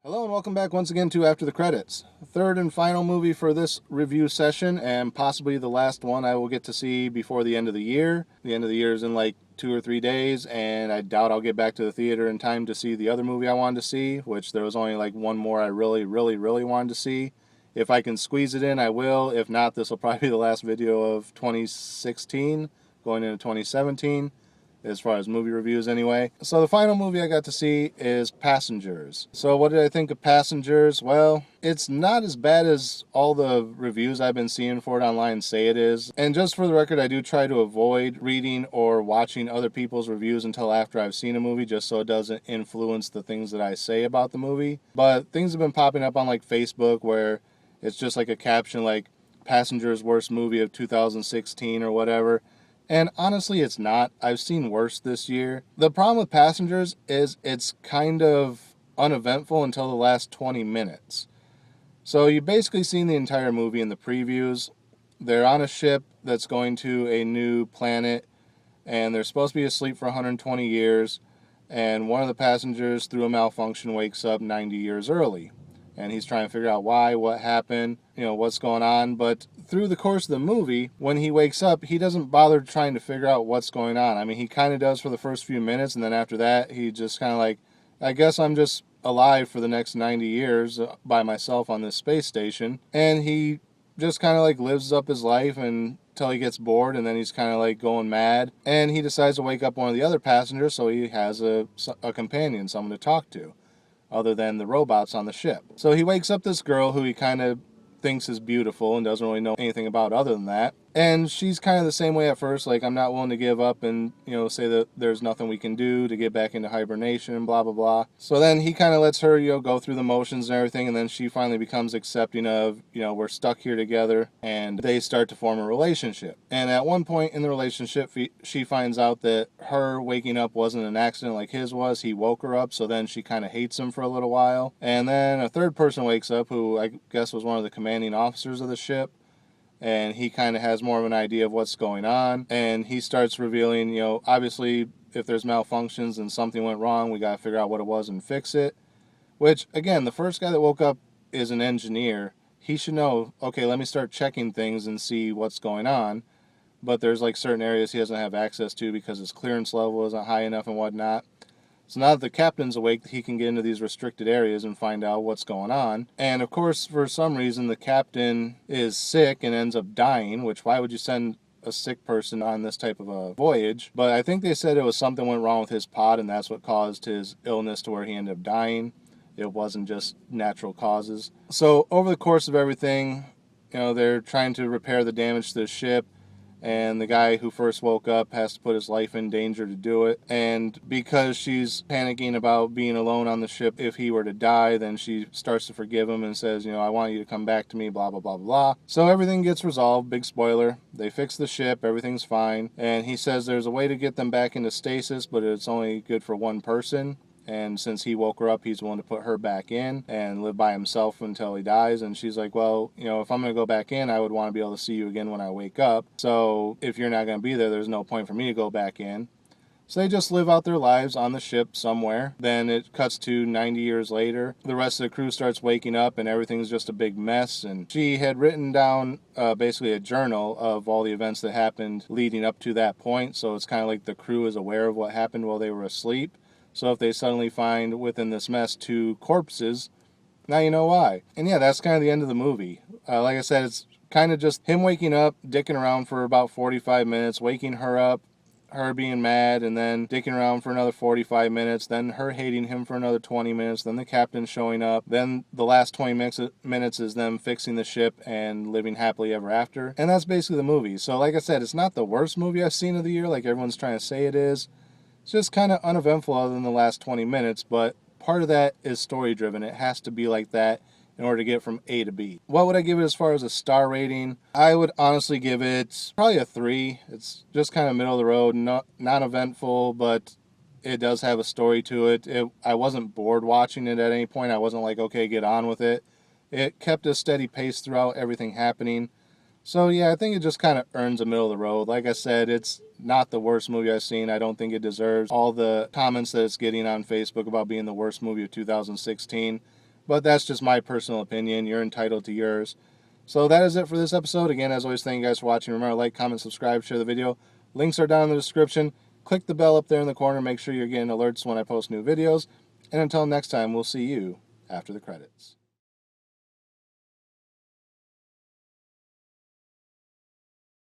Hello and welcome back once again to After the Credits. Third and final movie for this review session, and possibly the last one I will get to see before the end of the year. The end of the year is in like 2 or 3 days, and I doubt I'll get back to the theater in time to see the other movie I wanted to see, which there was only like one more I really wanted to see. If I can squeeze it in, I will. If not, this will probably be the last video of 2016, going into 2017. As far as movie reviews anyway. So the final movie I got to see is Passengers. So what did I think of Passengers? Well, it's not as bad as all the reviews I've been seeing for it online say it is. And just for the record, I do try to avoid reading or watching other people's reviews until after I've seen a movie, just so it doesn't influence the things that I say about the movie. But things have been popping up on like Facebook where it's just like a caption like Passengers worst movie of 2016 or whatever. And honestly, it's not. I've seen worse this year. The problem with Passengers is it's kind of uneventful until the last 20 minutes. So you've basically seen the entire movie in the previews. They're on a ship that's going to a new planet, and they're supposed to be asleep for 120 years, and one of the passengers, through a malfunction, wakes up 90 years early. And he's trying to figure out why, what happened, what's going on. But through the course of the movie, when he wakes up, he doesn't bother trying to figure out what's going on. I mean, he kind of does for the first few minutes, and then after that, he just kind of like, I guess I'm just alive for the next 90 years by myself on this space station. And he just kind of like lives up his life until he gets bored, and then he's kind of like going mad. And he decides to wake up one of the other passengers, so he has a companion, someone to talk to, other than the robots on the ship. So he wakes up this girl who he kind of thinks is beautiful and doesn't really know anything about other than that. And she's kind of the same way at first, like, I'm not willing to give up and, say that there's nothing we can do to get back into hibernation, blah, blah, blah. So then he kind of lets her, go through the motions and everything, and then she finally becomes accepting of, we're stuck here together, and they start to form a relationship. And at one point in the relationship, she finds out that her waking up wasn't an accident like his was. He woke her up, so then she kind of hates him for a little while. And then a third person wakes up, who I guess was one of the commanding officers of the ship, and he kind of has more of an idea of what's going on, and he starts revealing, obviously, if there's malfunctions and something went wrong, we got to figure out what it was and fix it. Which, again, the first guy that woke up is an engineer. He should know, okay, let me start checking things and see what's going on. But there's like certain areas he doesn't have access to because his clearance level isn't high enough and whatnot. So now that the captain's awake, he can get into these restricted areas and find out what's going on. And of course, for some reason, the captain is sick and ends up dying, which why would you send a sick person on this type of a voyage? But I think they said it was something went wrong with his pod, and that's what caused his illness to where he ended up dying. It wasn't just natural causes. So over the course of everything, they're trying to repair the damage to the ship, and the guy who first woke up has to put his life in danger to do it. And because she's panicking about being alone on the ship, if he were to die, then she starts to forgive him and says, I want you to come back to me, blah, blah, blah, blah. So everything gets resolved. Big spoiler. They fix the ship. Everything's fine. And he says there's a way to get them back into stasis, but it's only good for one person. And since he woke her up, he's willing to put her back in and live by himself until he dies. And she's like, well, if I'm going to go back in, I would want to be able to see you again when I wake up. So if you're not going to be there, there's no point for me to go back in. So they just live out their lives on the ship somewhere. Then it cuts to 90 years later. The rest of the crew starts waking up and everything's just a big mess. And she had written down basically a journal of all the events that happened leading up to that point. So it's kind of like the crew is aware of what happened while they were asleep. So if they suddenly find within this mess 2 corpses, now you know why. And yeah, that's kind of the end of the movie. Like I said, it's kind of just him waking up, dicking around for about 45 minutes, waking her up, her being mad, and then dicking around for another 45 minutes, then her hating him for another 20 minutes, then the captain showing up, then the last 20 minutes is them fixing the ship and living happily ever after. And that's basically the movie. So like I said, it's not the worst movie I've seen of the year like everyone's trying to say it is. It's just kind of uneventful other than the last 20 minutes, but part of that is story-driven. It has to be like that in order to get from A to B. What would I give it as far as a star rating? I would honestly give it probably a 3. It's just kind of middle of the road, not eventful, but it does have a story to it. I wasn't bored watching it at any point. I wasn't like, okay, get on with it. It kept a steady pace throughout everything happening. So yeah, I think it just kind of earns a middle of the road. Like I said, it's not the worst movie I've seen. I don't think it deserves all the comments that it's getting on Facebook about being the worst movie of 2016. But that's just my personal opinion. You're entitled to yours. So that is it for this episode. Again, as always, thank you guys for watching. Remember, like, comment, subscribe, share the video. Links are down in the description. Click the bell up there in the corner. Make sure you're getting alerts when I post new videos. And until next time, we'll see you after the credits.